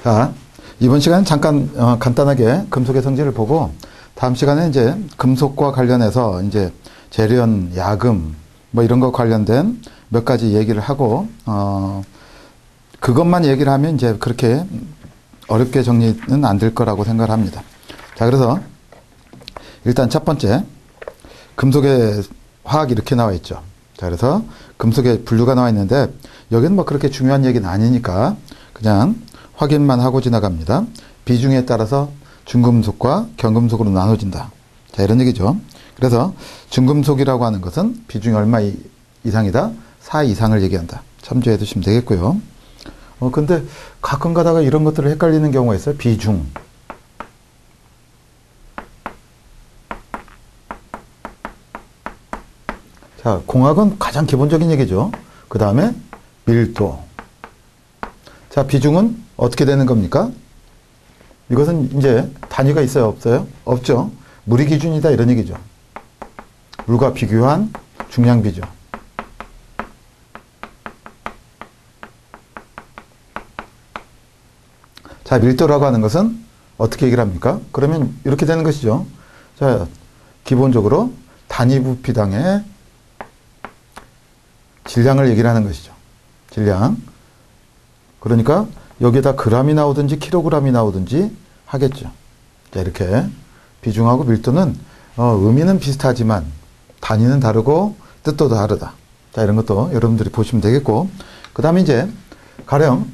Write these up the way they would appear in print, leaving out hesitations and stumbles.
자, 이번 시간은 잠깐 간단하게 금속의 성질을 보고 다음 시간에 이제 금속과 관련해서 이제 재련, 야금 뭐 이런 거 관련된 몇 가지 얘기를 하고 그것만 얘기를 하면 이제 그렇게 어렵게 정리는 안 될 거라고 생각을 합니다. 자, 그래서 일단 첫 번째 금속의 화학이 이렇게 나와 있죠. 자, 그래서 금속의 분류가 나와 있는데 여기는 뭐 그렇게 중요한 얘기는 아니니까 그냥 확인만 하고 지나갑니다. 비중에 따라서 중금속과 경금속으로 나눠진다. 자, 이런 얘기죠. 그래서 중금속이라고 하는 것은 비중이 얼마 이상이다? 4 이상을 얘기한다. 참조해 두시면 되겠고요. 근데 가끔 가다가 이런 것들을 헷갈리는 경우가 있어요. 비중. 자, 공학은 가장 기본적인 얘기죠. 그 다음에 밀도. 자, 비중은 어떻게 되는 겁니까? 이것은 이제 단위가 있어요, 없어요? 없죠. 물이 기준이다 이런 얘기죠. 물과 비교한 중량 비중. 자, 밀도라고 하는 것은 어떻게 얘기를 합니까? 그러면 이렇게 되는 것이죠. 자, 기본적으로 단위 부피당의 질량을 얘기를 하는 것이죠. 질량. 그러니까 여기에다 그램이 나오든지 킬로그램이 나오든지 하겠죠. 자, 이렇게 비중하고 밀도는 의미는 비슷하지만 단위는 다르고 뜻도 다르다. 자, 이런 것도 여러분들이 보시면 되겠고, 그 다음에 이제 가령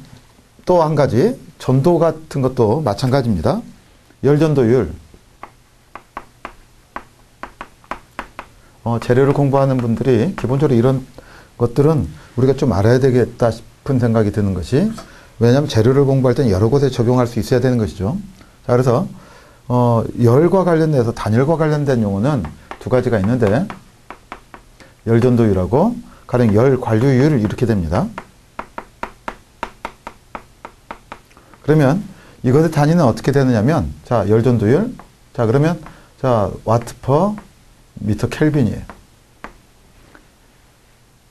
또 한 가지 전도 같은 것도 마찬가지입니다. 열전도율. 재료를 공부하는 분들이 기본적으로 이런 것들은 우리가 좀 알아야 되겠다 싶은 생각이 드는 것이, 왜냐하면 재료를 공부할 때는 여러 곳에 적용할 수 있어야 되는 것이죠. 자, 그래서 열과 관련돼서 단열과 관련된 용어는 두 가지가 있는데, 열전도율하고 가령 열관류율 이렇게 됩니다. 그러면 이것의 단위는 어떻게 되느냐면, 자, 열전도율. 자, 그러면 자, 와트 퍼 미터 켈빈이에요.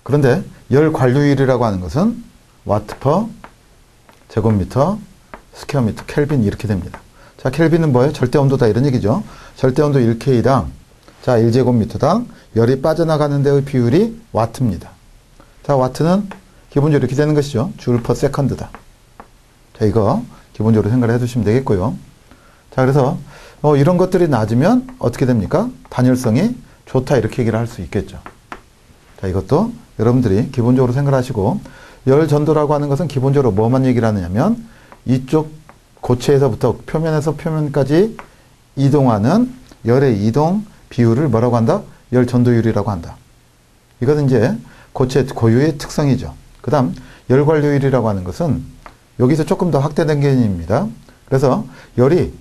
그런데 열관류율이라고 하는 것은 와트 퍼 제곱미터 스퀘어미터 켈빈 이렇게 됩니다. 자, 켈빈은 뭐예요? 절대온도다 이런 얘기죠. 절대온도 1K당 자, 1제곱미터당 열이 빠져나가는 데의 비율이 와트입니다. 자, 와트는 기본적으로 이렇게 되는 것이죠. 줄 퍼 세컨드다. 자, 이거 기본적으로 생각을 해두시면 되겠고요. 자, 그래서 이런 것들이 낮으면 어떻게 됩니까? 단열성이 좋다 이렇게 얘기를 할 수 있겠죠. 자, 이것도 여러분들이 기본적으로 생각하시고, 열전도라고 하는 것은 기본적으로 뭐만 얘기를 하느냐면 이쪽 고체에서부터 표면에서 표면까지 이동하는 열의 이동 비율을 뭐라고 한다? 열전도율이라고 한다. 이것은 이제 고체 고유의 특성이죠. 그 다음 열관류율이라고 하는 것은 여기서 조금 더 확대된 개념입니다. 그래서 열이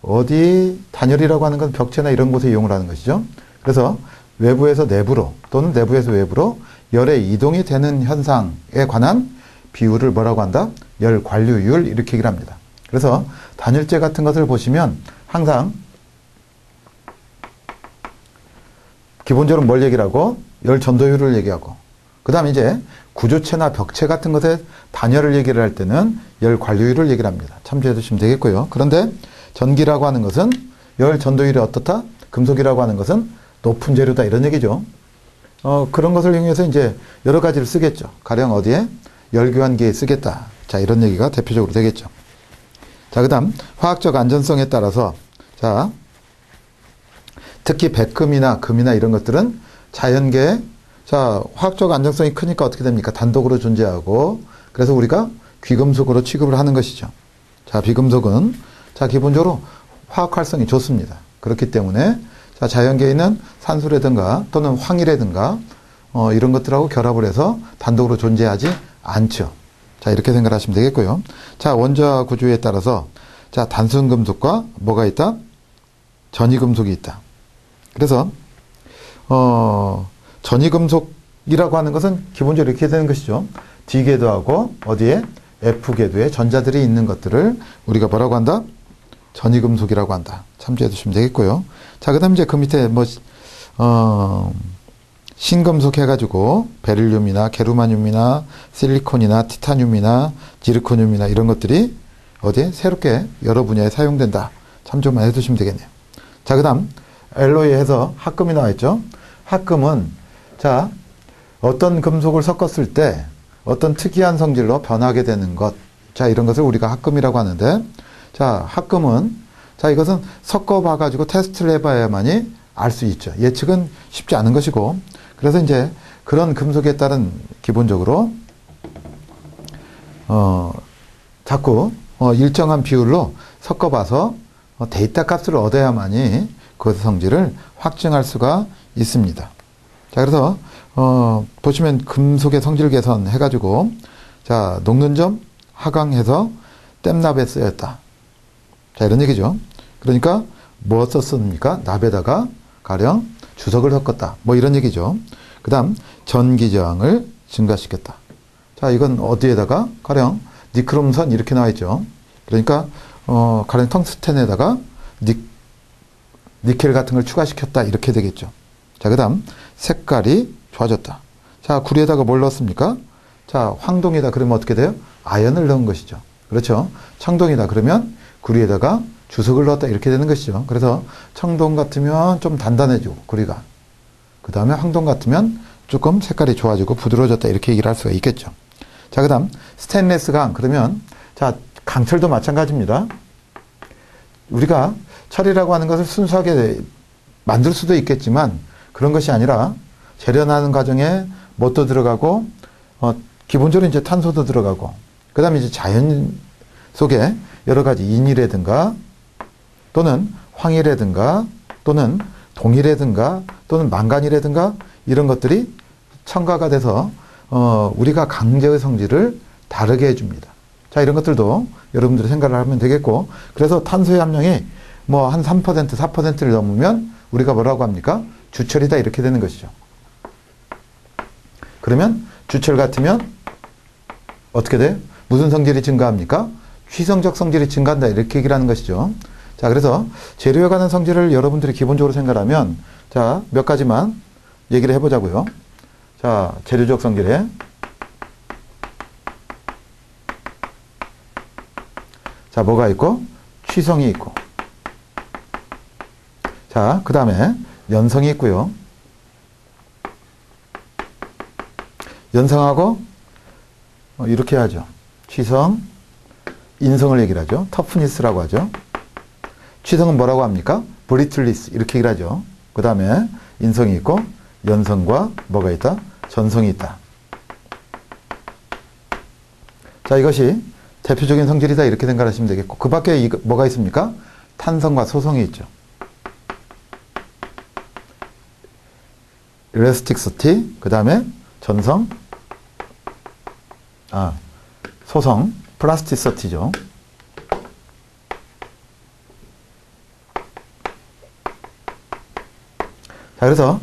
어디 단열이라고 하는 건 벽체나 이런 곳에 이용을 하는 것이죠. 그래서 외부에서 내부로 또는 내부에서 외부로 열의 이동이 되는 현상에 관한 비율을 뭐라고 한다? 열관류율 이렇게 얘기를 합니다. 그래서 단열재 같은 것을 보시면 항상 기본적으로 뭘 얘기를 하고? 열전도율을 얘기하고, 그 다음에 이제 구조체나 벽체 같은 것에 단열을 얘기를 할 때는 열관류율을 얘기를 합니다. 참조해 두시면 되겠고요. 그런데 전기라고 하는 것은 열전도율이 어떻다? 금속이라고 하는 것은 높은 재료다 이런 얘기죠. 그런 것을 이용해서 이제 여러 가지를 쓰겠죠. 가령 어디에? 열교환기에 쓰겠다. 자, 이런 얘기가 대표적으로 되겠죠. 자, 그 다음 화학적 안전성에 따라서, 자, 특히 백금이나 금이나 이런 것들은 자연계에, 자, 화학적 안정성이 크니까 어떻게 됩니까? 단독으로 존재하고, 그래서 우리가 귀금속으로 취급을 하는 것이죠. 자, 비금속은, 자, 기본적으로 화학 활성이 좋습니다. 그렇기 때문에, 자, 자연계에 있는 산소라든가 또는 황이라든가 이런 것들하고 결합을 해서 단독으로 존재하지 않죠. 자, 이렇게 생각하시면 되겠고요. 자, 원자 구조에 따라서, 자, 단순 금속과 뭐가 있다? 전이금속이 있다. 그래서 전이금속이라고 하는 것은 기본적으로 이렇게 되는 것이죠. D궤도하고 어디에? F궤도에 전자들이 있는 것들을 우리가 뭐라고 한다? 전이금속이라고 한다. 참조해 두시면 되겠고요. 자, 그 다음 이제 그 밑에 신금속 해가지고 베릴륨이나 게르마늄이나 실리콘이나 티타늄이나 지르코늄이나 이런 것들이 어디에? 새롭게 여러 분야에 사용된다. 참조만 해두시면 되겠네요. 자, 그 다음 알로이 해서 합금이 나와있죠. 합금은 자, 어떤 금속을 섞었을 때 어떤 특이한 성질로 변하게 되는 것. 자, 이런 것을 우리가 합금이라고 하는데, 자, 합금은 자, 이것은 섞어봐가지고 테스트를 해봐야만이 알 수 있죠. 예측은 쉽지 않은 것이고, 그래서 이제 그런 금속에 따른 기본적으로 자꾸 일정한 비율로 섞어봐서 데이터 값을 얻어야만이 그 성질을 확증할 수가 있습니다. 자, 그래서 보시면 금속의 성질 개선 해가지고 자, 녹는 점 하강해서 댐납에 쓰였다. 자, 이런 얘기죠. 그러니까 뭐 썼습니까? 납에다가 가령 주석을 섞었다. 뭐 이런 얘기죠. 그 다음 전기저항을 증가시켰다. 자, 이건 어디에다가 가령 니크롬선 이렇게 나와 있죠. 그러니까 가령 텅스텐에다가 니켈 같은 걸 추가시켰다. 이렇게 되겠죠. 자, 그 다음 색깔이 좋아졌다. 자, 구리에다가 뭘 넣었습니까? 자, 황동이다 그러면 어떻게 돼요? 아연을 넣은 것이죠. 그렇죠. 청동이다 그러면 구리에다가 주석을 넣었다 이렇게 되는 것이죠. 그래서 청동 같으면 좀 단단해지고 구리가, 그 다음에 황동 같으면 조금 색깔이 좋아지고 부드러워졌다 이렇게 얘기를 할 수가 있겠죠. 자, 그 다음 스테인레스 강 그러면 자, 강철도 마찬가지입니다. 우리가 철이라고 하는 것을 순수하게 만들 수도 있겠지만 그런 것이 아니라 재련하는 과정에 뭣도 들어가고 기본적으로 이제 탄소도 들어가고, 그 다음에 이제 자연 속에 여러 가지 인이라든가 또는 황이라든가 또는 동이라든가 또는 망간이라든가 이런 것들이 첨가가 돼서 우리가 강제의 성질을 다르게 해줍니다. 자, 이런 것들도 여러분들이 생각을 하면 되겠고, 그래서 탄소의 함량이 뭐 한 3%, 4%를 넘으면 우리가 뭐라고 합니까? 주철이다 이렇게 되는 것이죠. 그러면 주철 같으면 어떻게 돼요? 무슨 성질이 증가합니까? 취성적 성질이 증가한다 이렇게 얘기를 하는 것이죠. 자, 그래서 재료에 관한 성질을 여러분들이 기본적으로 생각하면 자, 몇 가지만 얘기를 해보자고요. 자, 재료적 성질에 자, 뭐가 있고? 취성이 있고, 자, 그 다음에 연성이 있고요. 연성하고 이렇게 하죠. 취성, 인성을 얘기를 하죠. 터프니스라고 하죠. 취성은 뭐라고 합니까? 브리틀리스 이렇게 얘기를 하죠. 그 다음에 인성이 있고 연성과 뭐가 있다? 전성이 있다. 자, 이것이 대표적인 성질이다 이렇게 생각하시면 되겠고, 그 밖에 뭐가 있습니까? 탄성과 소성이 있죠. 일레스틱시티, 그 다음에 전성, 소성, 플라스티시티죠. 자, 그래서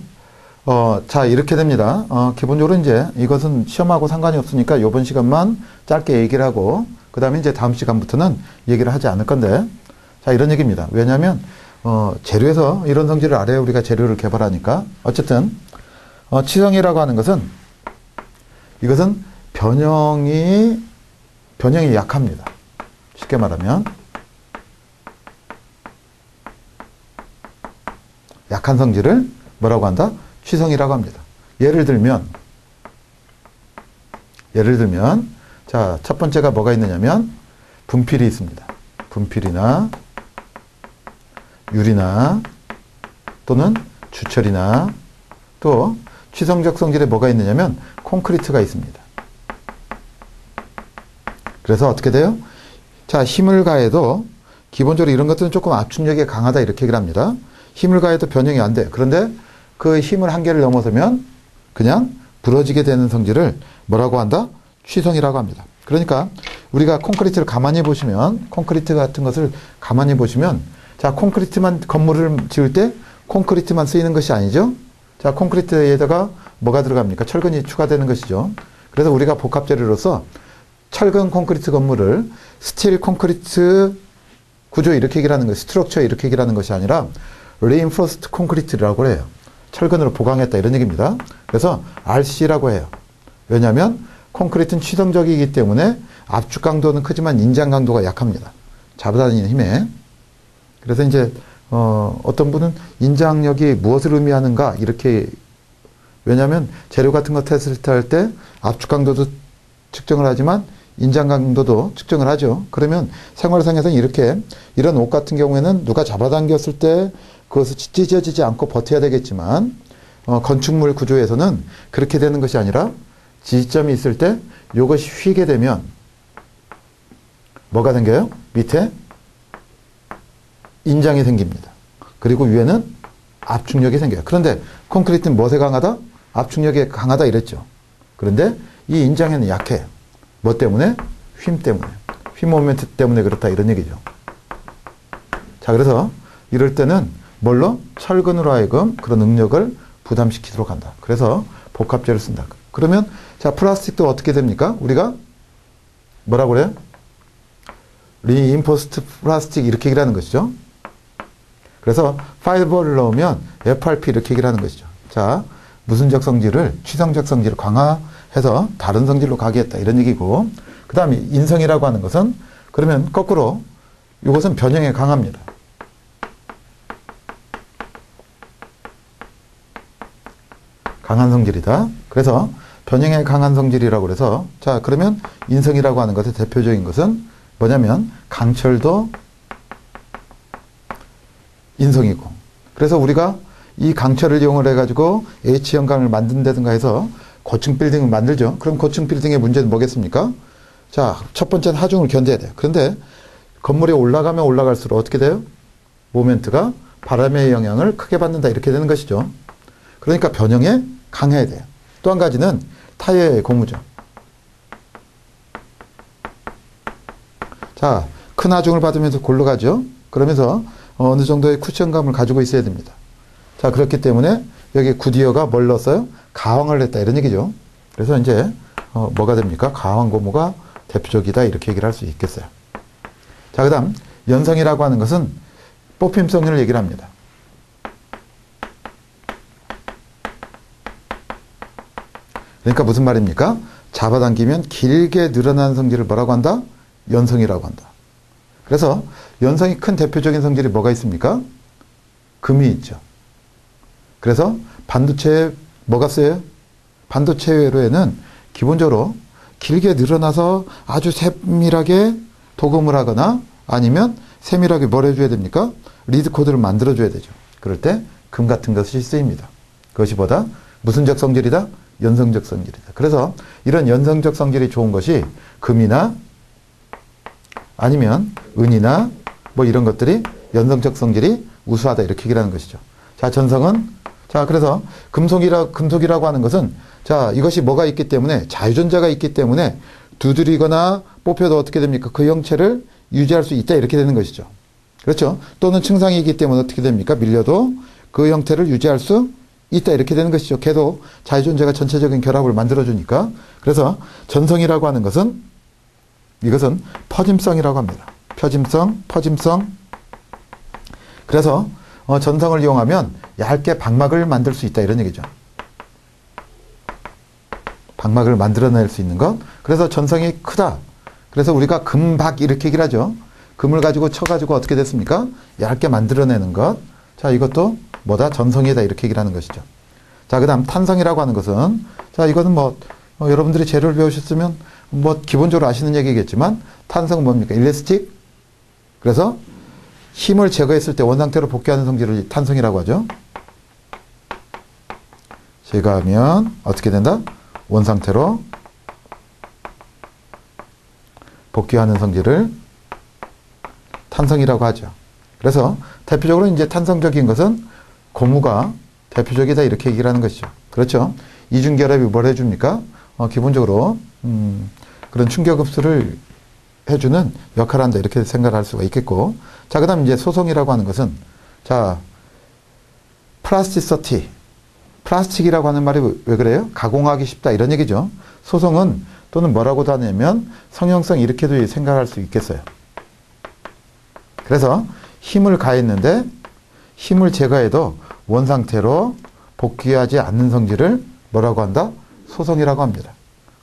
자, 이렇게 됩니다. 기본적으로 이제 이것은 시험하고 상관이 없으니까 이번 시간만 짧게 얘기를 하고 그 다음에 이제 다음 시간부터는 얘기를 하지 않을 건데, 자, 이런 얘기입니다. 왜냐하면 재료에서 이런 성질을 알아야 우리가 재료를 개발하니까. 어쨌든 취성이라고 하는 것은 이것은 변형이 약합니다. 쉽게 말하면 약한 성질을 뭐라고 한다? 취성이라고 합니다. 예를 들면 자, 첫 번째가 뭐가 있느냐면 분필이 있습니다. 분필이나 유리나 또는 주철이나 또 취성적 성질에 뭐가 있느냐면 콘크리트가 있습니다. 그래서 어떻게 돼요? 자, 힘을 가해도 기본적으로 이런 것들은 조금 압축력이 강하다 이렇게 얘기를 합니다. 힘을 가해도 변형이 안 돼. 그런데 그 힘을 한계를 넘어서면 그냥 부러지게 되는 성질을 뭐라고 한다? 취성이라고 합니다. 그러니까 우리가 콘크리트를 가만히 보시면, 콘크리트 같은 것을 가만히 보시면, 자, 콘크리트만 건물을 지을 때 콘크리트만 쓰이는 것이 아니죠. 자, 콘크리트에다가 뭐가 들어갑니까? 철근이 추가되는 것이죠. 그래서 우리가 복합 재료로서 철근 콘크리트 건물을 스틸 콘크리트 구조 이렇게 얘기를 하는 것, 스트럭처 이렇게 얘기를 하는 것이 아니라 reinforced 콘크리트라고 해요. 철근으로 보강했다 이런 얘기입니다. 그래서 RC라고 해요. 왜냐하면 콘크리트는 취동적이기 때문에 압축 강도는 크지만 인장 강도가 약합니다. 잡아다니는 힘에. 그래서 이제 어떤 분은 인장력이 무엇을 의미하는가 이렇게, 왜냐하면 재료 같은 거 테스트할 때 압축 강도도 측정을 하지만 인장 강도도 측정을 하죠. 그러면 생활상에서는 이렇게, 이런 옷 같은 경우에는 누가 잡아당겼을 때 그것을 찢어지지 않고 버텨야 되겠지만 건축물 구조에서는 그렇게 되는 것이 아니라 지지점이 있을 때 이것이 휘게 되면 뭐가 생겨요? 밑에 인장이 생깁니다. 그리고 위에는 압축력이 생겨요. 그런데 콘크리트는 무엇에 강하다? 압축력에 강하다 이랬죠. 그런데 이 인장에는 약해요. 뭐 때문에? 휨 때문에. 휨 모멘트 때문에 그렇다 이런 얘기죠. 자, 그래서 이럴 때는 뭘로? 철근으로 하여금 그런 응력을 부담시키도록 한다. 그래서 복합재를 쓴다. 그러면 자, 플라스틱도 어떻게 됩니까? 우리가 뭐라고 그래요? 리인포스트 플라스틱 이렇게 얘기를 하는 것이죠. 그래서 파이버를 넣으면 FRP 이렇게 얘기를 하는 것이죠. 자, 무슨적 성질을, 취성적 성질을 강화해서 다른 성질로 가게 했다 이런 얘기고, 그 다음에 인성이라고 하는 것은 그러면 거꾸로 이것은 변형에 강합니다. 강한 성질이다. 그래서 변형에 강한 성질이라고 그래서, 자, 그러면 인성이라고 하는 것의 대표적인 것은 뭐냐면 강철도 인성이고, 그래서 우리가 이 강철을 이용을 해가지고 H형강을 만든다든가 해서 고층 빌딩을 만들죠. 그럼 고층 빌딩의 문제는 뭐겠습니까? 자, 첫 번째는 하중을 견뎌야 돼요. 그런데 건물이 올라가면 올라갈수록 어떻게 돼요? 모멘트가 바람의 영향을 크게 받는다 이렇게 되는 것이죠. 그러니까 변형에 강해야 돼요. 또 한 가지는 타이어의 고무죠. 자, 큰 하중을 받으면서 골로가죠. 그러면서 어느 정도의 쿠션감을 가지고 있어야 됩니다. 자, 그렇기 때문에 여기 굿이어가 뭘 넣었어요? 가황을 했다 이런 얘기죠. 그래서 이제 뭐가 됩니까? 가황 고무가 대표적이다 이렇게 얘기를 할 수 있겠어요. 자, 그 다음 연성이라고 하는 것은 뽑힘성을 얘기를 합니다. 그러니까 무슨 말입니까? 잡아당기면 길게 늘어나는 성질을 뭐라고 한다? 연성이라고 한다. 그래서 연성이 큰 대표적인 성질이 뭐가 있습니까? 금이 있죠. 그래서 반도체에 뭐가 쓰여요? 반도체 회로에는 기본적으로 길게 늘어나서 아주 세밀하게 도금을 하거나 아니면 세밀하게 뭘 해줘야 됩니까? 리드 코드를 만들어줘야 되죠. 그럴 때 금 같은 것이 쓰입니다. 그것이 보다 무슨적 성질이다? 연성적 성질이다. 그래서 이런 연성적 성질이 좋은 것이 금이나 아니면 은이나 뭐 이런 것들이 연성적 성질이 우수하다 이렇게 얘기를 하는 것이죠. 자, 전성은 자, 그래서 금속이라고 하는 것은 자, 이것이 뭐가 있기 때문에 자유전자가 있기 때문에 두드리거나 뽑혀도 어떻게 됩니까? 그 형체를 유지할 수 있다 이렇게 되는 것이죠. 그렇죠? 또는 층상이기 때문에 어떻게 됩니까? 밀려도 그 형태를 유지할 수 있다 이렇게 되는 것이죠. 걔도 자유전자가 전체적인 결합을 만들어주니까. 그래서 전성이라고 하는 것은 이것은 퍼짐성이라고 합니다. 퍼짐성. 그래서 전성을 이용하면 얇게 방막을 만들 수 있다 이런 얘기죠. 방막을 만들어낼 수 있는 것. 그래서 전성이 크다. 그래서 우리가 금박 이렇게 얘기를 하죠. 금을 가지고 쳐가지고 어떻게 됐습니까? 얇게 만들어내는 것. 자, 이것도 뭐다? 전성이다 이렇게 얘기를 하는 것이죠. 자, 그 다음 탄성이라고 하는 것은 자, 이거는 여러분들이 재료를 배우셨으면 기본적으로 아시는 얘기겠지만 탄성은 뭡니까? 일레스틱. 그래서 힘을 제거했을 때 원상태로 복귀하는 성질을 탄성이라고 하죠. 제거하면 어떻게 된다? 원상태로 복귀하는 성질을 탄성이라고 하죠. 그래서 대표적으로 이제 탄성적인 것은 고무가 대표적이다 이렇게 얘기를 하는 것이죠. 그렇죠? 이중결합이 뭘 해줍니까? 기본적으로 그런 충격 흡수를 해주는 역할을 한다 이렇게 생각할 수가 있겠고, 자, 그 다음 이제 소송이라고 하는 것은 자, 플라스틱이라고 하는 말이 왜 그래요? 가공하기 쉽다 이런 얘기죠. 소송은 또는 뭐라고도 하냐면 성형성 이렇게도 생각할 수 있겠어요. 그래서 힘을 가했는데 힘을 제거해도 원상태로 복귀하지 않는 성질을 뭐라고 한다? 소성이라고 합니다.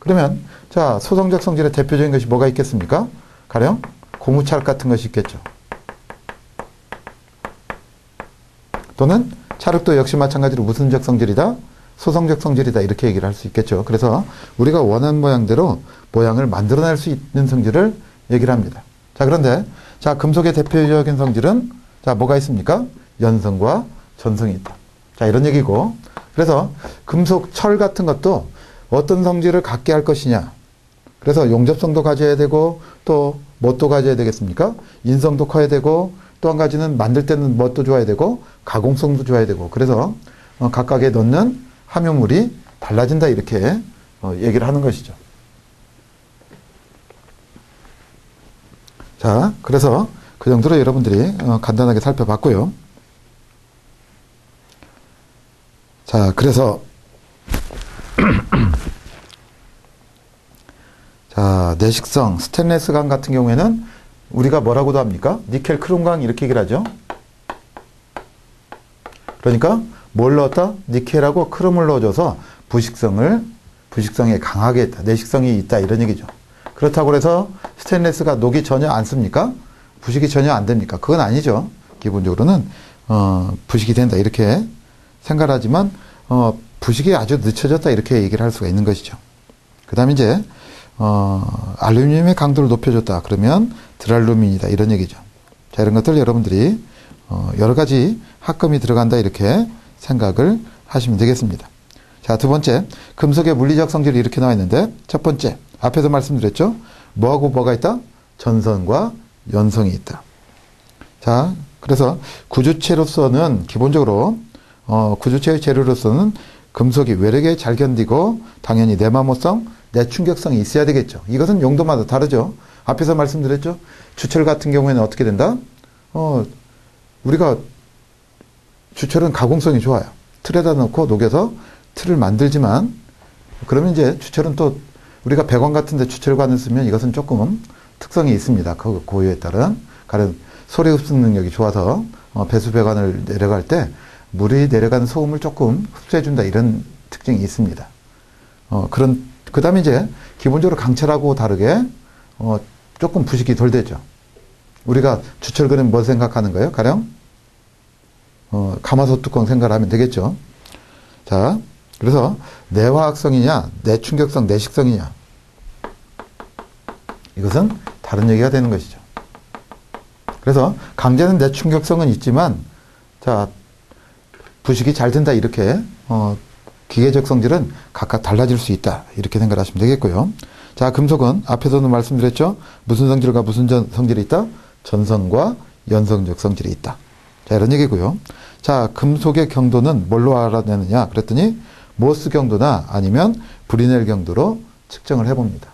그러면 자, 소성적 성질의 대표적인 것이 뭐가 있겠습니까? 가령 고무찰 같은 것이 있겠죠. 또는 찰흙도 역시 마찬가지로 무슨적 성질이다? 소성적 성질이다. 이렇게 얘기를 할 수 있겠죠. 그래서 우리가 원하는 모양대로 모양을 만들어낼 수 있는 성질을 얘기를 합니다. 자, 그런데 자, 금속의 대표적인 성질은 자, 뭐가 있습니까? 연성과 전성이 있다. 자, 이런 얘기고, 그래서 금속, 철 같은 것도 어떤 성질을 갖게 할 것이냐. 그래서 용접성도 가져야 되고 또 뭣도 가져야 되겠습니까? 인성도 커야 되고 또 한 가지는 만들 때는 뭣도 좋아야 되고 가공성도 좋아야 되고, 그래서 각각에 넣는 함유물이 달라진다, 이렇게 얘기를 하는 것이죠. 자, 그래서 그 정도로 여러분들이 간단하게 살펴봤고요. 자, 그래서 자, 내식성 스테인리스강 같은 경우에는 우리가 뭐라고도 합니까? 니켈 크롬강 이렇게 얘기를 하죠. 그러니까 뭘 넣었다? 니켈하고 크롬을 넣어줘서 부식성에 강하게 했다. 내식성이 있다, 이런 얘기죠. 그렇다고 해서 스테인리스가 녹이 전혀 안 씁니까? 부식이 전혀 안 됩니까? 그건 아니죠. 기본적으로는 부식이 된다, 이렇게 생각을 하지만 부식이 아주 늦춰졌다, 이렇게 얘기를 할 수가 있는 것이죠. 그 다음에 이제 알루미늄의 강도를 높여줬다, 그러면 드랄루민이다, 이런 얘기죠. 자, 이런 것들 여러분들이 여러 가지 합금이 들어간다, 이렇게 생각을 하시면 되겠습니다. 자, 두 번째, 금속의 물리적 성질이 이렇게 나와 있는데, 첫 번째, 앞에서 말씀드렸죠. 뭐하고 뭐가 있다? 전선과 연성이 있다. 자, 그래서 구주체로서는 기본적으로 구주체의 재료로서는 금속이 외력에 잘 견디고 당연히 내마모성, 내충격성이 있어야 되겠죠. 이것은 용도마다 다르죠. 앞에서 말씀드렸죠. 주철 같은 경우에는 어떻게 된다? 우리가 주철은 가공성이 좋아요. 틀에다 넣고 녹여서 틀을 만들지만, 그러면 이제 주철은 또 우리가 배관 같은 데 주철관을 쓰면 이것은 조금 특성이 있습니다. 그 고유에 따른. 가령 소리 흡수 능력이 좋아서 배수 배관을 내려갈 때 물이 내려가는 소음을 조금 흡수해준다, 이런 특징이 있습니다. 그 다음에 이제 기본적으로 강철하고 다르게 조금 부식이 덜 되죠. 우리가 주철 그러면 뭐 생각하는 거예요? 가령 가마솥 뚜껑 생각을 하면 되겠죠. 자, 그래서 내화학성이냐 내충격성 내식성이냐, 이것은 다른 얘기가 되는 것이죠. 그래서 강제는 내충격성은 있지만 자, 부식이 잘 된다, 이렇게 기계적 성질은 각각 달라질 수 있다, 이렇게 생각하시면 되겠고요. 자, 금속은 앞에서도 말씀드렸죠. 무슨 성질과 무슨 성질이 있다? 전성과 연성적 성질이 있다. 자, 이런 얘기고요. 자, 금속의 경도는 뭘로 알아내느냐 그랬더니 모스 경도나 아니면 브리넬 경도로 측정을 해봅니다.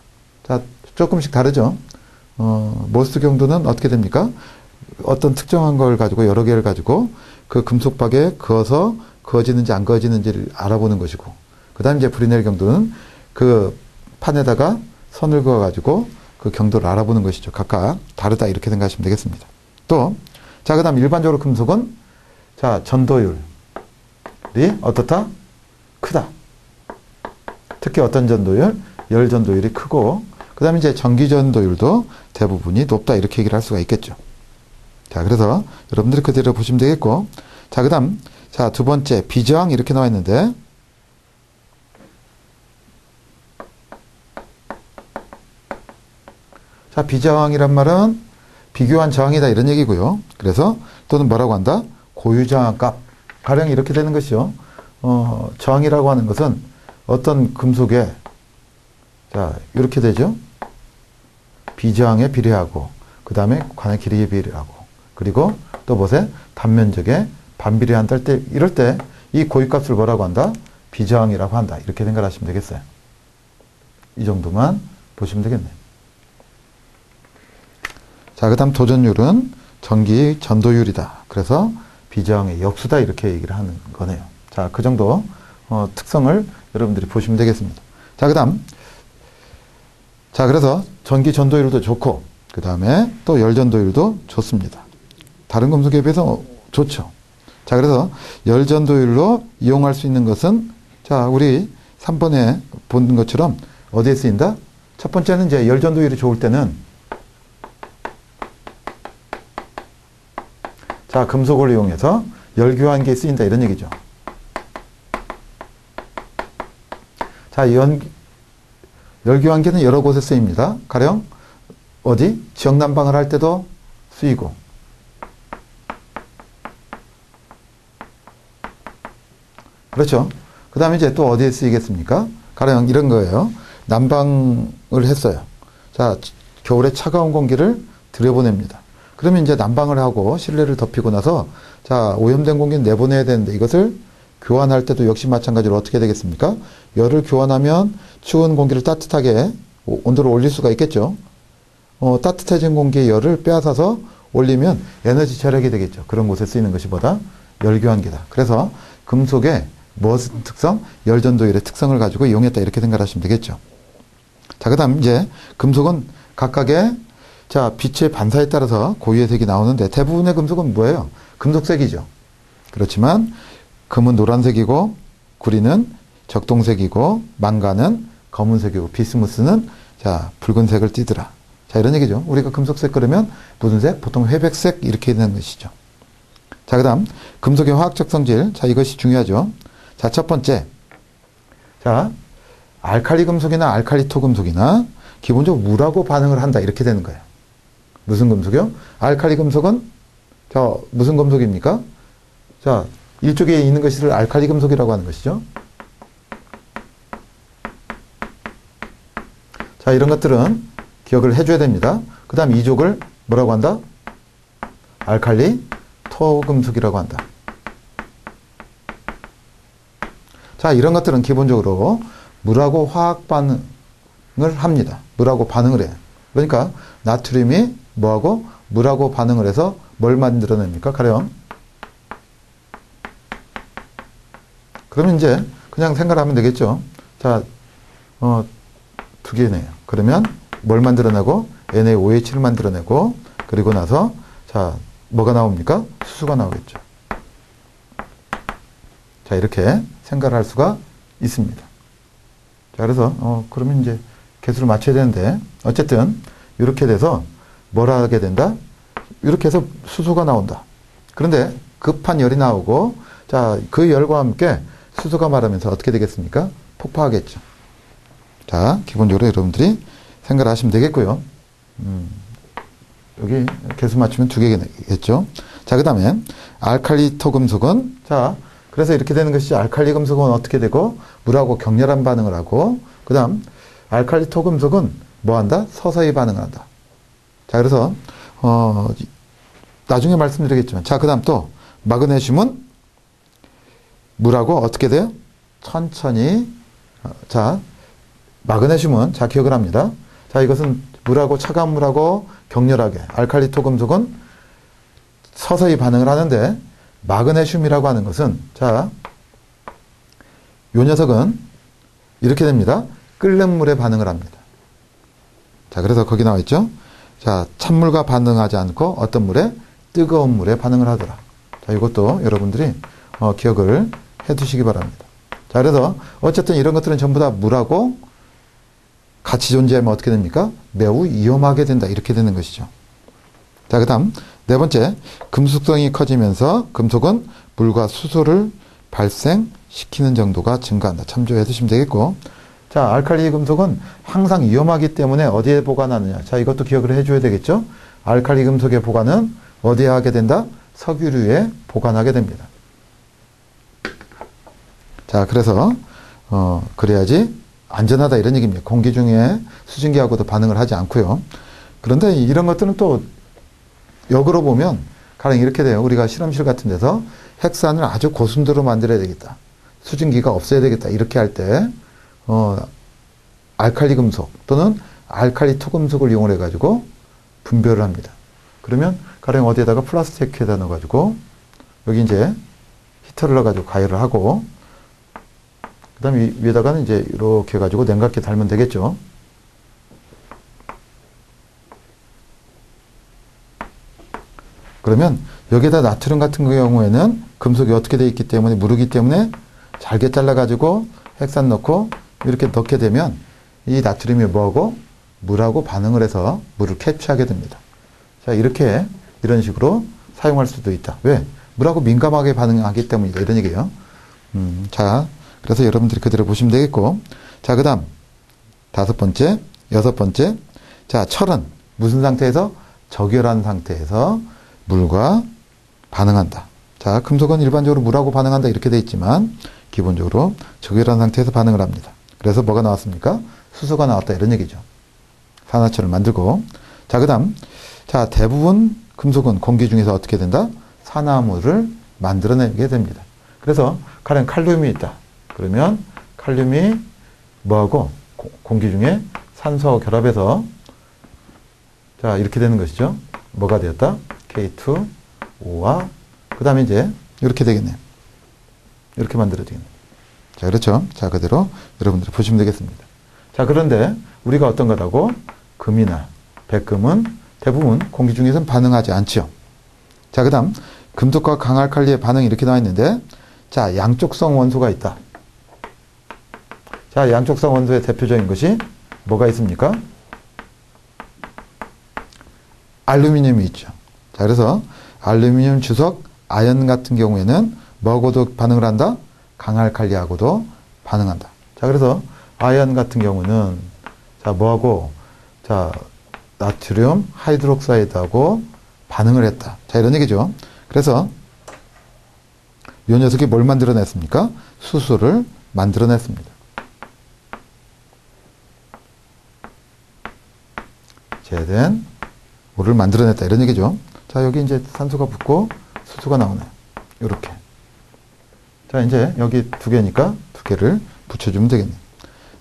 자, 조금씩 다르죠. 모스 경도는 어떻게 됩니까? 어떤 특정한 걸 가지고 여러 개를 가지고 그 금속박에 그어서 그어지는지 안 그어지는지를 알아보는 것이고, 그 다음에 이제 브리넬 경도는 그 판에다가 선을 그어가지고 그 경도를 알아보는 것이죠. 각각 다르다, 이렇게 생각하시면 되겠습니다. 또, 자, 그 다음 일반적으로 금속은 자, 전도율이 어떻다? 크다. 특히 어떤 전도율? 열 전도율이 크고, 그 다음에 이제 전기 전도율도 대부분이 높다, 이렇게 얘기를 할 수가 있겠죠. 자, 그래서 여러분들이 그대로 보시면 되겠고, 자, 그 다음, 자, 두 번째, 비저항 이렇게 나와 있는데, 자, 비저항이란 말은 비교한 저항이다, 이런 얘기고요. 그래서 또는 뭐라고 한다? 고유저항값. 가령 이렇게 되는 것이요. 저항이라고 하는 것은 어떤 금속에 자, 이렇게 되죠. 비저항에 비례하고, 그 다음에 관의 길이에 비례하고, 그리고 또 무엇에? 단면적에 반비례한다 할 때, 이럴 때 이 고유값을 뭐라고 한다? 비저항이라고 한다. 이렇게 생각하시면 되겠어요. 이 정도만 보시면 되겠네요. 자, 그 다음 도전율은 전기 전도율이다. 그래서 비저항의 역수다, 이렇게 얘기를 하는 거네요. 자, 그 정도 특성을 여러분들이 보시면 되겠습니다. 자, 그 다음, 자, 그래서 전기 전도율도 좋고, 그 다음에 또 열 전도율도 좋습니다. 다른 금속에 비해서 좋죠. 자, 그래서 열 전도율로 이용할 수 있는 것은 자, 우리 3번에 본 것처럼 어디에 쓰인다? 첫 번째는 이제 열전도율이 좋을 때는 자, 금속을 이용해서 열교환기에 쓰인다 이런 얘기죠. 자, 열교환기는 여러 곳에 쓰입니다. 가령 어디? 지역 난방을 할 때도 쓰이고 그렇죠. 그 다음에 이제 또 어디에 쓰이겠습니까? 가령 이런 거예요. 난방을 했어요. 자, 겨울에 차가운 공기를 들여보냅니다. 그러면 이제 난방을 하고 실내를 덮이고 나서 자, 오염된 공기는 내보내야 되는데 이것을 교환할 때도 역시 마찬가지로 어떻게 되겠습니까? 열을 교환하면 추운 공기를 따뜻하게 온도를 올릴 수가 있겠죠. 따뜻해진 공기의 열을 빼앗아서 올리면 에너지 절약이 되겠죠. 그런 곳에 쓰이는 것이 뭐다? 열교환기다. 그래서 금속의 무엇의 특성? 열전도율의 특성을 가지고 이용했다 이렇게 생각하시면 되겠죠. 자, 그 다음 이제 금속은 각각의 자, 빛의 반사에 따라서 고유의 색이 나오는데 대부분의 금속은 뭐예요? 금속색이죠. 그렇지만 금은 노란색이고 구리는 적동색이고 망간은 검은색이고 비스무스는 자, 붉은색을 띠더라. 자, 이런 얘기죠. 우리가 금속색 그러면 무슨 색? 보통 회백색 이렇게 되는 것이죠. 자, 그 다음 금속의 화학적 성질. 자, 이것이 중요하죠. 자, 첫 번째. 자, 알칼리 금속이나 알칼리 토금속이나 기본적으로 물하고 반응을 한다 이렇게 되는 거예요. 무슨 금속이요? 알칼리 금속은 자, 무슨 금속입니까? 자, 이쪽에 있는 것을 알칼리 금속이라고 하는 것이죠. 자, 이런 것들은 기억을 해줘야 됩니다. 그 다음 이쪽을 뭐라고 한다? 알칼리 토금속이라고 한다. 자, 이런 것들은 기본적으로 물하고 화학 반응을 합니다. 물하고 반응을 해요. 그러니까 나트륨이 뭐하고 물하고 반응을 해서 뭘 만들어냅니까? 가령 그러면 이제 그냥 생각하면 되겠죠. 자, 두 개네요. 그러면 뭘 만들어내고 NaOH를 만들어내고 그리고 나서 자, 뭐가 나옵니까? 수소가 나오겠죠. 자, 이렇게 생각을 할 수가 있습니다. 자, 그래서 그러면 이제 개수를 맞춰야 되는데 어쨌든 이렇게 돼서 뭐라 하게 된다? 이렇게 해서 수소가 나온다. 그런데 급한 열이 나오고 자, 그 열과 함께 수소가 말하면서 어떻게 되겠습니까? 폭파하겠죠. 자, 기본적으로 여러분들이 생각을 하시면 되겠고요. 여기 개수 맞추면 두 개겠죠. 자, 그 다음에 알칼리 토금속은 자, 그래서 이렇게 되는 것이죠. 알칼리 금속은 어떻게 되고 물하고 격렬한 반응을 하고 그 다음 알칼리 토금속은 뭐 한다? 서서히 반응을 한다. 자, 그래서 나중에 말씀드리겠지만 자, 그 다음 또 마그네슘은 물하고 어떻게 돼요? 천천히 자, 마그네슘은 자, 기억을 합니다. 자, 이것은 물하고 차가운 물하고 격렬하게 알칼리 토금속은 서서히 반응을 하는데 마그네슘이라고 하는 것은 자, 요 녀석은 이렇게 됩니다. 끓는 물에 반응을 합니다. 자, 그래서 거기 나와 있죠. 자, 찬물과 반응하지 않고 어떤 물에? 뜨거운 물에 반응을 하더라. 자, 이것도 여러분들이 기억을 해 두시기 바랍니다. 자, 그래서 어쨌든 이런 것들은 전부 다 물하고 같이 존재하면 어떻게 됩니까? 매우 위험하게 된다. 이렇게 되는 것이죠. 자, 그 다음 네 번째, 금속성이 커지면서 금속은 물과 수소를 발생시키는 정도가 증가한다. 참조해 두시면 되겠고 자, 알칼리 금속은 항상 위험하기 때문에 어디에 보관하느냐. 자, 이것도 기억을 해줘야 되겠죠. 알칼리 금속의 보관은 어디에 하게 된다? 석유류에 보관하게 됩니다. 자, 그래서 그래야지 안전하다 이런 얘기입니다. 공기 중에 수증기하고도 반응을 하지 않고요. 그런데 이런 것들은 또 역으로 보면 가령 이렇게 돼요. 우리가 실험실 같은 데서 핵산을 아주 고순도로 만들어야 되겠다. 수증기가 없어야 되겠다. 이렇게 할 때 알칼리 금속 또는 알칼리 토금속을 이용을 해가지고 분별을 합니다. 그러면 가령 어디에다가 플라스틱에다 넣어가지고 여기 이제 히터를 넣어가지고 가열을 하고 그 다음에 위에다가는 이제 이렇게 해가지고 냉각기 달면 되겠죠. 그러면 여기에다 나트륨 같은 경우에는 금속이 어떻게 되어 있기 때문에 무르기 때문에 잘게 잘라가지고 핵산 넣고 이렇게 넣게 되면 이 나트륨이 뭐하고? 물하고 반응을 해서 물을 캡처하게 됩니다. 자, 이렇게 이런 식으로 사용할 수도 있다. 왜? 물하고 민감하게 반응하기 때문이다. 이런 얘기예요. 자, 그래서 여러분들이 그대로 보시면 되겠고. 자, 그 다음 5번째, 6번째. 자, 철은 무슨 상태에서? 적열한 상태에서 물과 반응한다. 자, 금속은 일반적으로 물하고 반응한다 이렇게 돼 있지만 기본적으로 적열한 상태에서 반응을 합니다. 그래서 뭐가 나왔습니까? 수소가 나왔다 이런 얘기죠. 산화철을 만들고. 자, 그 다음 자, 대부분 금속은 공기 중에서 어떻게 된다? 산화물을 만들어내게 됩니다. 그래서 가령 칼륨이 있다. 그러면 칼륨이 뭐하고? 공기 중에 산소하고 결합해서 자, 이렇게 되는 것이죠. 뭐가 되었다? K2O와 그 다음에 이제 이렇게 되겠네요. 이렇게 만들어지겠네요. 자, 그렇죠. 자, 그대로 여러분들이 보시면 되겠습니다. 자, 그런데 우리가 어떤 거라고? 금이나 백금은 대부분 공기 중에서는 반응하지 않죠. 자, 그 다음 금속과 강알칼리의 반응이 이렇게 나와 있는데 자, 양쪽성 원소가 있다. 자, 양쪽성 원소의 대표적인 것이 뭐가 있습니까? 알루미늄이 있죠. 자, 그래서 알루미늄 주석 아연 같은 경우에는 뭐하고도 반응을 한다? 강알칼리하고도 반응한다. 자, 그래서 아연 같은 경우는 자, 뭐하고? 자, 나트륨 하이드록사이드하고 반응을 했다. 자, 이런 얘기죠. 그래서 이 녀석이 뭘 만들어냈습니까? 수소를 만들어냈습니다. 제된 물을 만들어냈다. 이런 얘기죠. 자, 여기 이제 산소가 붙고 수소가 나오네요. 이렇게. 자, 이제 여기 2개니까 2개를 붙여주면 되겠네요.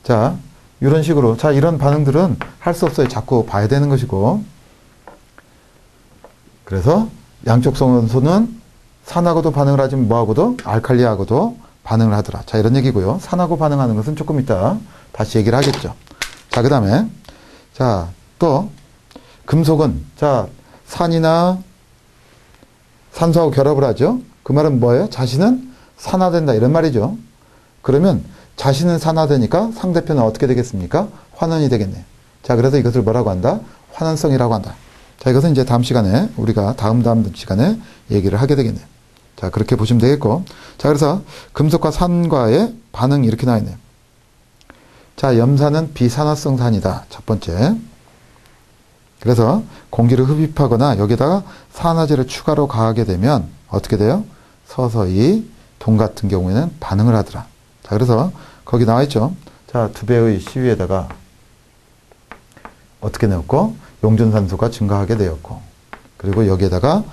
자, 이런 식으로. 자, 이런 반응들은 할 수 없어요. 자꾸 봐야 되는 것이고. 그래서 양쪽성 원소는 산하고도 반응을 하지만 뭐하고도? 알칼리하고도 반응을 하더라. 자, 이런 얘기고요. 산하고 반응하는 것은 조금 이따 다시 얘기를 하겠죠. 자, 그 다음에 자, 또 금속은 자, 산이나 산소하고 결합을 하죠. 그 말은 뭐예요? 자신은 산화된다 이런 말이죠. 그러면 자신은 산화되니까 상대편은 어떻게 되겠습니까? 환원이 되겠네요. 자, 그래서 이것을 뭐라고 한다? 환원성이라고 한다. 자, 이것은 이제 다음 시간에 우리가 다음 시간에 얘기를 하게 되겠네요. 자, 그렇게 보시면 되겠고. 자, 그래서 금속과 산과의 반응이 이렇게 나와 있네요. 자, 염산은 비산화성 산이다. 첫 번째. 그래서 공기를 흡입하거나 여기다가 산화제를 추가로 가하게 되면 어떻게 돼요? 서서히 동 같은 경우에는 반응을 하더라. 자, 그래서 거기 나와 있죠. 자, 2배의 시위에다가 어떻게 넣었고 용존산소가 증가하게 되었고 그리고 여기에다가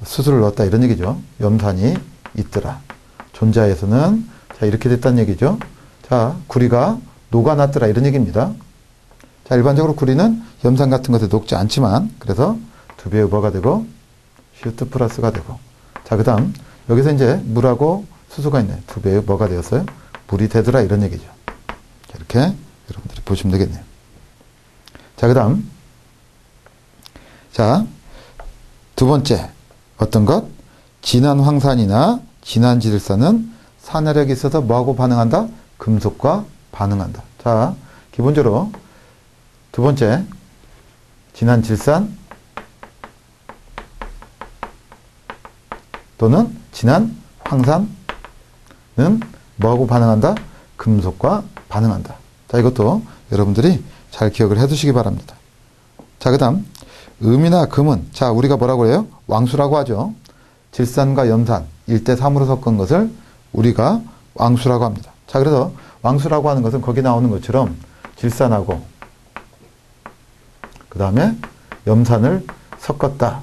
수소를 넣었다 이런 얘기죠. 염산이 있더라. 존재에서는 자, 이렇게 됐다는 얘기죠. 자, 구리가 녹아났더라 이런 얘기입니다. 자, 일반적으로 구리는 염산 같은 것에 녹지 않지만 그래서 2배의 뭐가 되고 슈트 플러스가 되고 자, 그 다음 여기서 이제 물하고 수소가 있네. 2배의 뭐가 되었어요? 물이 되더라 이런 얘기죠. 이렇게 여러분들이 보시면 되겠네요. 자, 그 다음 자, 2번째 어떤 것? 진한 황산이나 진한 질산은 산화력이 있어서 뭐하고 반응한다? 금속과 반응한다. 자, 기본적으로 2번째 진한 질산 또는 진한 황산은 뭐하고 반응한다? 금속과 반응한다. 자, 이것도 여러분들이 잘 기억을 해 두시기 바랍니다. 자, 그 다음 음이나 금은 자, 우리가 뭐라고 해요? 왕수라고 하죠. 질산과 염산 1대3으로 섞은 것을 우리가 왕수라고 합니다. 자, 그래서 왕수라고 하는 것은 거기 나오는 것처럼 질산하고 그 다음에 염산을 섞었다.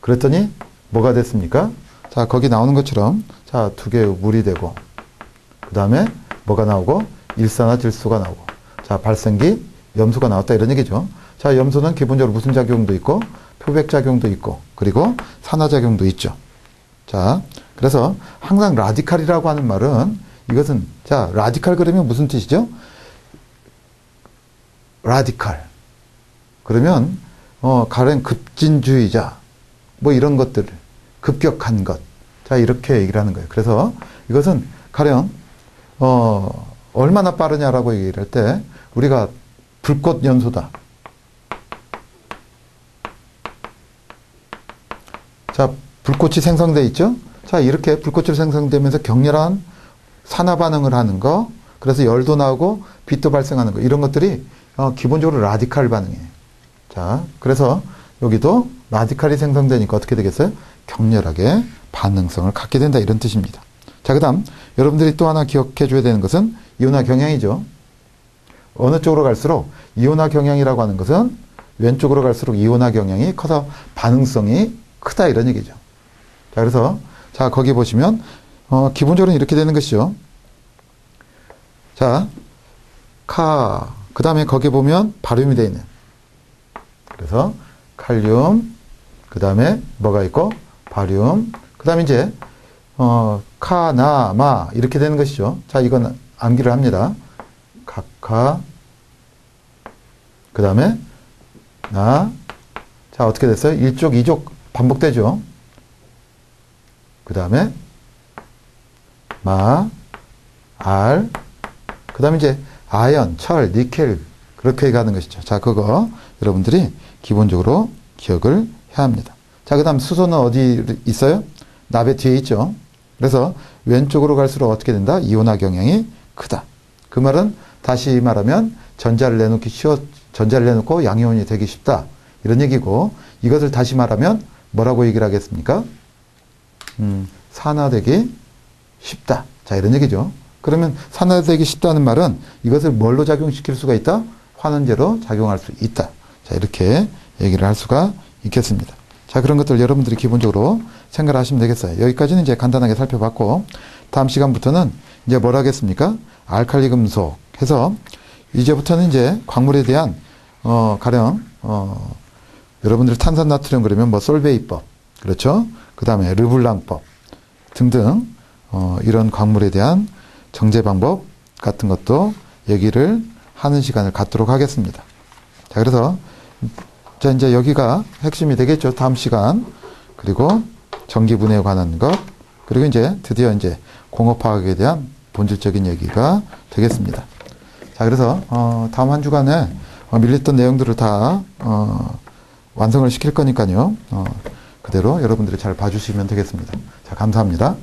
그랬더니 뭐가 됐습니까? 자, 거기 나오는 것처럼 자, 2개의 물이 되고 그 다음에 뭐가 나오고 일산화질소가 나오고 자, 발생기 염소가 나왔다 이런 얘기죠. 자, 염소는 기본적으로 무슨 작용도 있고 표백작용도 있고 그리고 산화작용도 있죠. 자, 그래서 항상 라디칼이라고 하는 말은 이것은 자, 라디칼 그러면 무슨 뜻이죠? 라디칼 그러면 가령 급진주의자 뭐 이런 것들 급격한 것 자, 이렇게 얘기를 하는 거예요. 그래서 이것은 가령 얼마나 빠르냐라고 얘기를 할 때 우리가 불꽃 연소다. 자, 불꽃이 생성돼 있죠? 자, 이렇게 불꽃으로 생성되면서 격렬한 산화 반응을 하는 거, 그래서 열도 나오고 빛도 발생하는 거, 이런 것들이 기본적으로 라디칼 반응이에요. 자, 그래서 여기도 라디칼이 생성되니까 어떻게 되겠어요? 격렬하게 반응성을 갖게 된다, 이런 뜻입니다. 자, 그 다음 여러분들이 또 하나 기억해 줘야 되는 것은 이온화 경향이죠. 어느 쪽으로 갈수록 이온화 경향이라고 하는 것은 왼쪽으로 갈수록 이온화 경향이 커서 반응성이 크다, 이런 얘기죠. 자, 그래서 자, 거기 보시면 기본적으로 이렇게 되는 것이죠. 자, 그 다음에 거기 보면 바륨이 되어 있는, 그래서 칼륨, 그 다음에 뭐가 있고 바륨, 그 다음에 이제 카나마 이렇게 되는 것이죠. 자, 이건 암기를 합니다. 카카, 그 다음에 나. 자, 어떻게 됐어요? 1족, 2족 반복되죠. 그 다음에 마, 알, 그 다음에 이제 아연, 철, 니켈, 그렇게 가는 것이죠. 자, 그거 여러분들이 기본적으로 기억을 해야 합니다. 자, 그 다음 수소는 어디 있어요? 납의 뒤에 있죠. 그래서 왼쪽으로 갈수록 어떻게 된다? 이온화 경향이 크다. 그 말은 다시 말하면 전자를 내놓고 양이온이 되기 쉽다, 이런 얘기고, 이것을 다시 말하면 뭐라고 얘기를 하겠습니까? 산화되기 쉽다. 자, 이런 얘기죠. 그러면 산화되기 쉽다는 말은 이것을 뭘로 작용시킬 수가 있다? 환원제로 작용할 수 있다. 자, 이렇게 얘기를 할 수가 있겠습니다. 자, 그런 것들 여러분들이 기본적으로 생각을 하시면 되겠어요. 여기까지는 이제 간단하게 살펴봤고, 다음 시간부터는 이제 뭘 하겠습니까? 알칼리 금속 해서 이제부터는 이제 광물에 대한 가령 여러분들 탄산 나트륨 그러면 뭐 솔베이법, 그렇죠? 그 다음에 르블랑법 등등 이런 광물에 대한 정제 방법 같은 것도 얘기를 하는 시간을 갖도록 하겠습니다. 자, 그래서 자, 이제 여기가 핵심이 되겠죠. 다음 시간. 그리고 전기분해에 관한 것, 그리고 이제 드디어 이제 공업화학에 대한 본질적인 얘기가 되겠습니다. 자, 그래서 다음 한 주간에 밀렸던 내용들을 다 완성을 시킬 거니까요. 그대로 여러분들이 잘 봐주시면 되겠습니다. 자, 감사합니다.